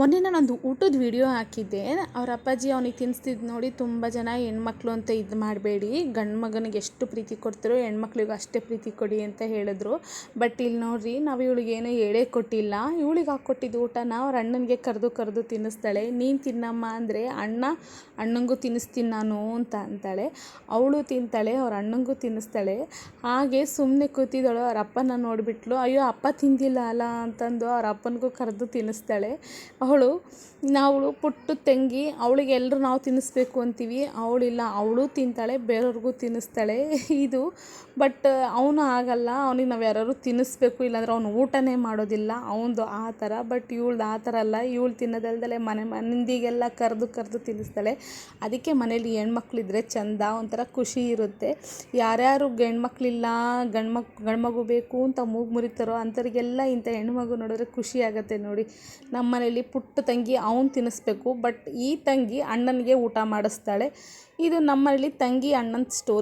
ಮೊನ್ನೆ ನಾನೊಂದು ಊಟದ ವಿಡಿಯೋ ಹಾಕಿದ್ದೆ. ಅವ್ರ ಅಪ್ಪಾಜಿ ಅವನಿಗೆ ತಿನ್ನಿಸ್ತಿದ್ದು ನೋಡಿ ತುಂಬ ಜನ ಹೆಣ್ಮಕ್ಳು ಅಂತ ಇದು ಮಾಡಬೇಡಿ, ಗಂಡು ಮಗನಿಗೆ ಎಷ್ಟು ಪ್ರೀತಿ ಕೊಡ್ತಿರೋ ಹೆಣ್ಮಕ್ಳಿಗೂ ಅಷ್ಟೇ ಪ್ರೀತಿ ಕೊಡಿ ಅಂತ ಹೇಳಿದ್ರು. ಬಟ್ ಇಲ್ಲಿ ನೋಡ್ರಿ, ನಾವು ಇವಳಿಗೇನು ಹೇಳೇ ಕೊಟ್ಟಿಲ್ಲ. ಇವಳಿಗೆ ಹಾಕ್ಕೊಟ್ಟಿದ್ದು ಊಟನ ಅವ್ರ ಅಣ್ಣನಿಗೆ ಕರೆದು ತಿನ್ನಿಸ್ತಾಳೆ. ನೀನು ತಿನ್ನಮ್ಮ ಅಂದರೆ ಅಣ್ಣಂಗೂ ತಿನ್ನಿಸ್ತೀನಿ ನಾನು ಅಂತ ಅಂತಾಳೆ. ಅವಳು ತಿಂತಾಳೆ, ಅವ್ರ ಅಣ್ಣಂಗೂ ತಿನ್ನಿಸ್ತಾಳೆ. ಹಾಗೆ ಸುಮ್ಮನೆ ಕೂತಿದ್ದಳು. ಅವ್ರ ಅಪ್ಪನ ನೋಡಿಬಿಟ್ಲು. ಅಯ್ಯೋ ಅಪ್ಪ ತಿಂದಿಲ್ಲ ಅಲ್ಲ ಅಂತಂದು ಅವ್ರ ಅಪ್ಪನಿಗೂ ಕರೆದು ತಿನ್ನಿಸ್ತಾಳೆ. ನಾವು ಪುಟ್ಟ ತಂಗಿ, ಅವಳಿಗೆ ಎಲ್ಲರೂ ನಾವು ತಿನ್ನಿಸ್ಬೇಕು ಅಂತೀವಿ, ಅವಳಿಲ್ಲ, ಅವಳು ತಿಂತಾಳೆ, ಬೇರೆಯವ್ರಿಗೂ ತಿನ್ನಿಸ್ತಾಳೆ. ಇದು ಬಟ್ ಅವನು ಆಗಲ್ಲ, ಅವನಿಗೆ ನಾವು ಯಾರು ತಿನ್ನಿಸ್ಬೇಕು, ಇಲ್ಲಾಂದ್ರೆ ಅವನು ಊಟನೇ ಮಾಡೋದಿಲ್ಲ ಅವನದು ಆ ಥರ. ಬಟ್ ಇವಳ್ದು ಆ ಥರ ಅಲ್ಲ, ಇವಳು ತಿನ್ನೋದಲ್ದಲೆ ಮಂದಿಗೆಲ್ಲ ಕರೆದು ತಿನ್ನಿಸ್ತಾಳೆ. ಅದಕ್ಕೆ ಮನೇಲಿ ಹೆಣ್ಮಕ್ಳಿದ್ರೆ ಚೆಂದ, ಒಂಥರ ಖುಷಿ ಇರುತ್ತೆ. ಯಾರ್ಯಾರು ಹೆಣ್ಮಕ್ಳಿಲ್ಲ, ಗಂಡ್ಮಗು ಬೇಕು ಅಂತ ಮೂಗು ಮುರಿತಾರೋ ಅಂಥವ್ರಿಗೆಲ್ಲ ಇಂಥ ಹೆಣ್ಮಗು ನೋಡಿದ್ರೆ ಖುಷಿ ಆಗುತ್ತೆ ನೋಡಿ. ನಮ್ಮ ಮನೇಲಿ ಪುಟ್ಟ ತಂಗಿ ಅವನು ತಿನ್ನಿಸ್ಬೇಕು, ಬಟ್ ಈ ತಂಗಿ ಅಣ್ಣನಿಗೆ ಊಟ ಮಾಡಿಸ್ತಾಳೆ. ಇದು ನಮ್ಮಲ್ಲಿ ತಂಗಿ ಅಣ್ಣನ ಸ್ಟೋರಿ.